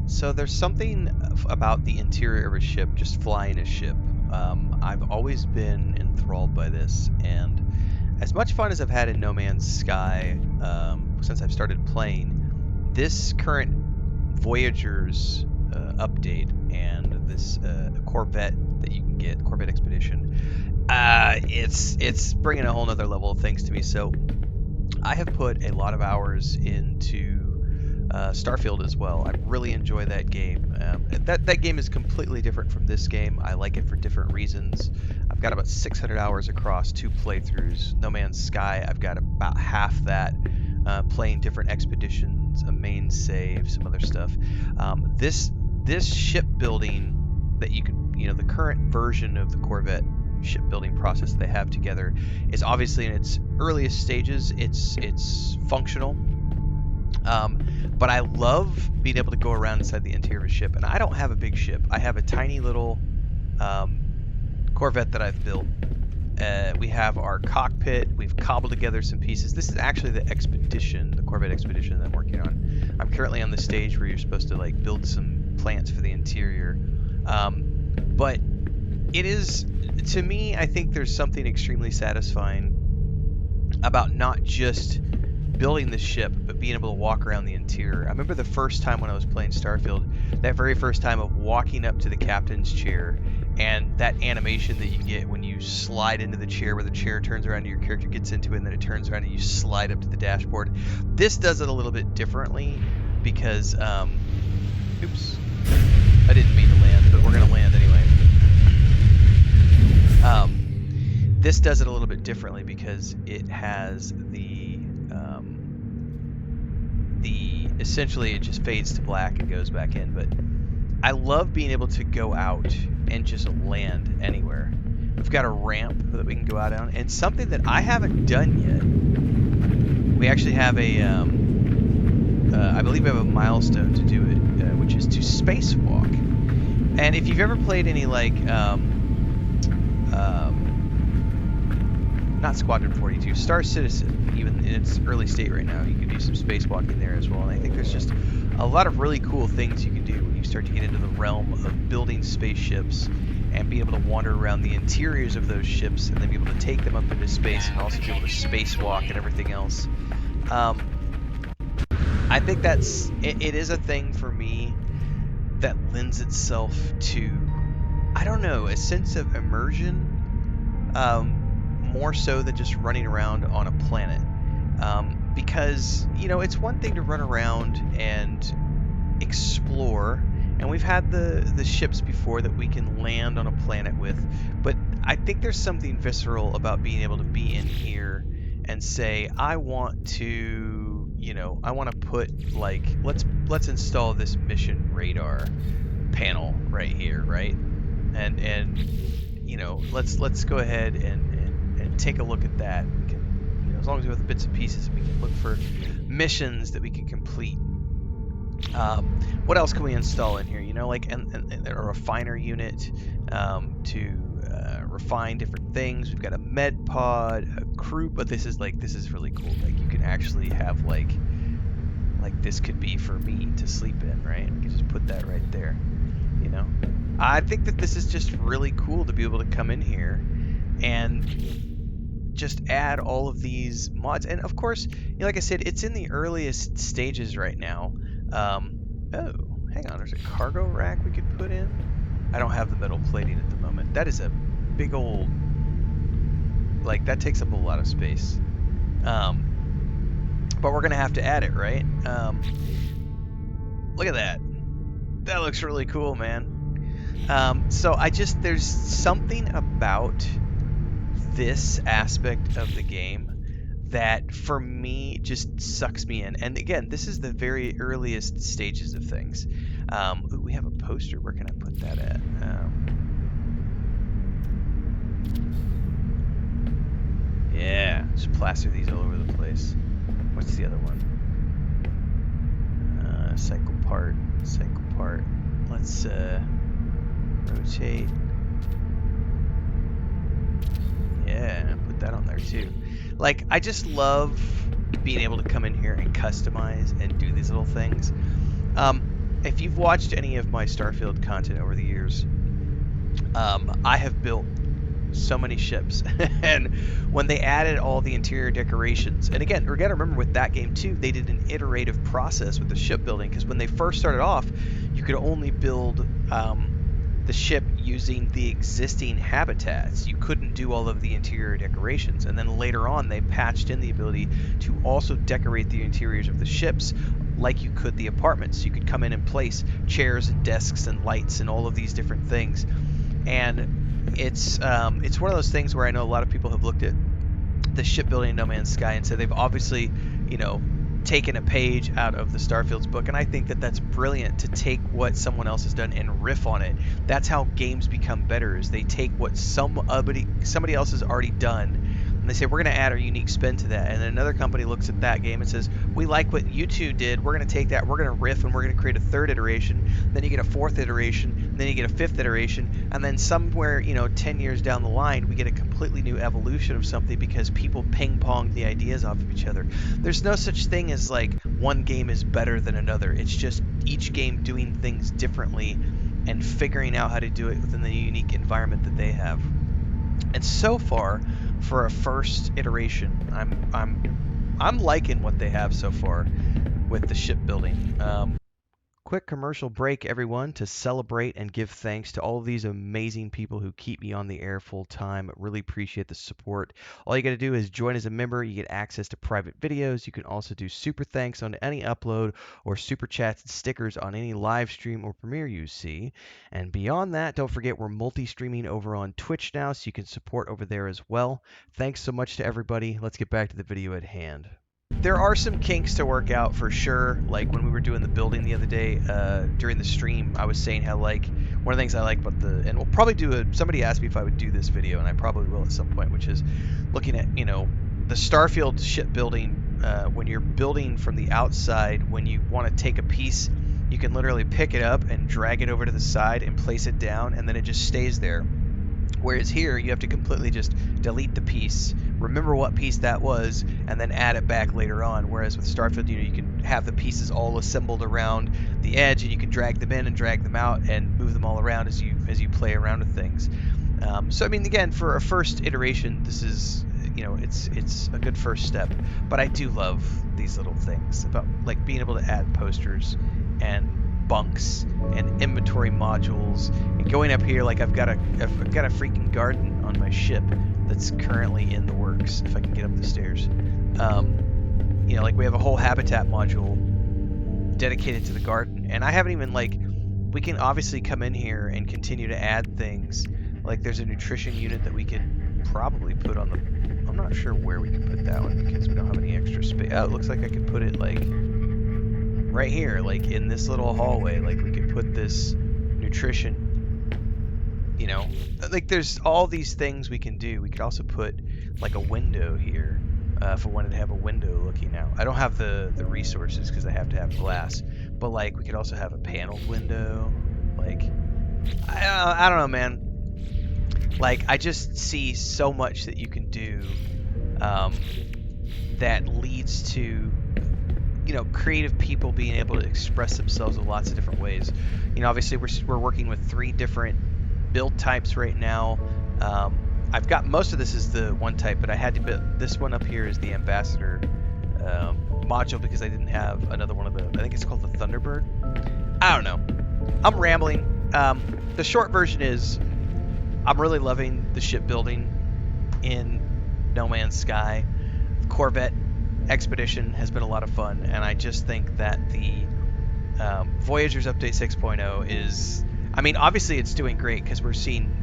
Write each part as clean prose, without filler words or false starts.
So there's something about the interior of a ship, just flying a ship. I've always been enthralled by this, and as much fun as I've had in No Man's Sky since I've started playing, this current Voyagers update and this Corvette that you can get, Corvette Expedition, it's bringing a whole nother level of things to me. So I have put a lot of hours into Starfield as well. I really enjoy that game. That game is completely different from this game. I like it for different reasons. I've got about 600 hours across 2 playthroughs. No Man's Sky, I've got about half that, playing different expeditions, a main save, some other stuff. This shipbuilding that you can, the current version of the Corvette shipbuilding process they have together is obviously in its earliest stages. It's functional. But I love being able to go around inside the interior of a ship, and I don't have a big ship. I have a tiny little Corvette that I've built. We have our cockpit. We've cobbled together some pieces. This is actually the expedition, the Corvette expedition that I'm working on. I'm currently on the stage where you're supposed to like build some plants for the interior. But it is, to me, I think there's something extremely satisfying about not just building the ship, but being able to walk around the interior. I remember the first time when I was playing Starfield, that very first time of walking up to the captain's chair, and that animation that you get when you slide into the chair, where the chair turns around and your character gets into it, and then it turns around and you slide up to the dashboard. This does it a little bit differently because, oops, I didn't mean to land, but we're gonna land anyway. This does it a little bit differently because it has essentially it just fades to black and goes back in. But I love being able to go out and just land anywhere. We've got a ramp that we can go out on, and something that I haven't done yet. We actually have I believe we have a milestone to do it, which is to spacewalk. And if you've ever played any like not Squadron 42, Star Citizen, even in its early state right now, you can do some spacewalking there as well. And I think there's just a lot of really cool things you can do when you start to get into the realm of building spaceships and be able to wander around the interiors of those ships and then be able to take them up into space and also be able to spacewalk and everything else. I think it is a thing for me that lends itself to, I don't know, a sense of immersion. More so than just running around on a planet, because it's one thing to run around and explore, and we've had the ships before that we can land on a planet with, but I think there's something visceral about being able to be in here and say, I want to put, like, let's install this mission radar panel right here, right, and let's go ahead and take a look at that. We can, as long as we have the bits and pieces, we can look for missions that we can complete. What else can we install in here? Like a refiner unit to refine different things. We've got a med pod, a crew, but this is really cool. Like you can actually have like this could be for me to sleep in, right? We can just put that right there. I think that this is just really cool to be able to come in here and just add all of these mods. And of course, like I said, it's in the earliest stages right now. Oh, hang on, there's a cargo rack we could put in. I don't have the metal plating at the moment. That is a big old, like, that takes up a lot of space. But we're gonna have to add it, right? Look at that. That looks really cool, man. So there's something about this aspect of the game that for me just sucks me in. And again, this is the very earliest stages of things. Ooh, we have a poster. Where can I put that at? Yeah, just plaster these all over the place. What's the other one? Cycle part. Let's rotate. Yeah, put that on there too. Like, I just love being able to come in here and customize and do these little things. And if you've watched any of my Starfield content over the years, I have built so many ships. And when they added all the interior decorations, and again, we got to remember with that game too, they did an iterative process with the shipbuilding, because when they first started off, you could only build the ship using the existing habitats. You couldn't do all of the interior decorations. And then later on, they patched in the ability to also decorate the interiors of the ships like you could the apartments. You could come in and place chairs and desks and lights and all of these different things. And it's one of those things where I know a lot of people have looked at the shipbuilding in No Man's Sky and said they've obviously, you know, taken a page out of the Starfield's book, and I think that that's brilliant to take what someone else has done and riff on it. That's how games become better, is they take what somebody else has already done, and they say, we're going to add our unique spin to that. And then another company looks at that game and says, we like what you two did, we're going to take that, we're going to riff, and we're going to create a third iteration. Then you get a fourth iteration, and then you get a fifth iteration, and then somewhere, 10 years down the line, we get a completely new evolution of something because people ping pong the ideas off of each other. There's no such thing as like one game is better than another. It's just each game doing things differently and figuring out how to do it within the unique environment that they have. And so far, for a first iteration, I'm liking what they have so far with the shipbuilding. Quick commercial break, everyone, to celebrate and give thanks to all of these amazing people who keep me on the air full time. Really appreciate the support. All you got to do is join as a member. You get access to private videos. You can also do super thanks on any upload, or super chats and stickers on any live stream or premiere you see. And beyond that, don't forget we're multi-streaming over on Twitch now, so you can support over there as well. Thanks so much to everybody. Let's get back to the video at hand. There are some kinks to work out for sure. Like when we were doing the building the other day during the stream, I was saying how like one of the things I like about and we'll probably somebody asked me if I would do this video, and I probably will at some point, which is looking at, the Starfield shipbuilding. When you're building from the outside, when you want to take a piece, you can literally pick it up and drag it over to the side and place it down, and then it just stays there. Whereas here, you have to completely just delete the piece, remember what piece that was, and then add it back later on. Whereas with Starfield, you can have the pieces all assembled around the edge, and you can drag them in and drag them out and move them all around as you play around with things. So I mean, again, for a first iteration, this is, it's a good first step. But I do love these little things about like being able to add posters and bunks and inventory modules, and going up here, like I've got a freaking garden on my ship that's currently in the works. If I can get up the stairs, like we have a whole habitat module dedicated to the garden, and I haven't even we can obviously come in here and continue to add things. Like there's a nutrition unit that we could probably put on the, I'm not sure where we can put that one because we don't have any extra space. Oh, it looks like I could put it right here, like in this little hallway. Like we could put this nutrition, like there's all these things we can do. We could also put like a window here if I wanted to have a window looking out. I don't have the resources because I have to have glass, but like we could also have a paneled window. Like I don't know, man. Like I just see so much that you can do that leads to creative people being able to express themselves in lots of different ways. Obviously we're working with 3 different build types right now. I've got most of this is the one type, but I had to build this one up here is the Ambassador module because I didn't have another one of I think it's called the Thunderbird. I don't know. I'm rambling. The short version is I'm really loving the shipbuilding in No Man's Sky. The Corvette Expedition has been a lot of fun, and I just think that the Voyagers update 6.0 is, I mean, obviously it's doing great because we're seeing,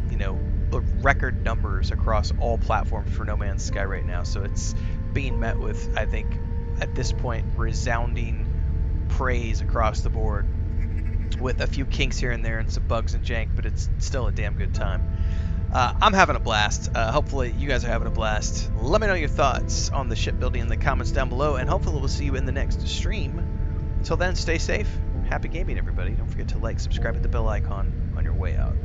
record numbers across all platforms for No Man's Sky right now. So it's being met with, I think, at this point, resounding praise across the board, with a few kinks here and there and some bugs and jank, but it's still a damn good time. I'm having a blast. Hopefully you guys are having a blast. Let me know your thoughts on the shipbuilding in the comments down below, and hopefully we'll see you in the next stream. Until then, stay safe. Happy gaming, everybody. Don't forget to like, subscribe, hit the bell icon on your way out.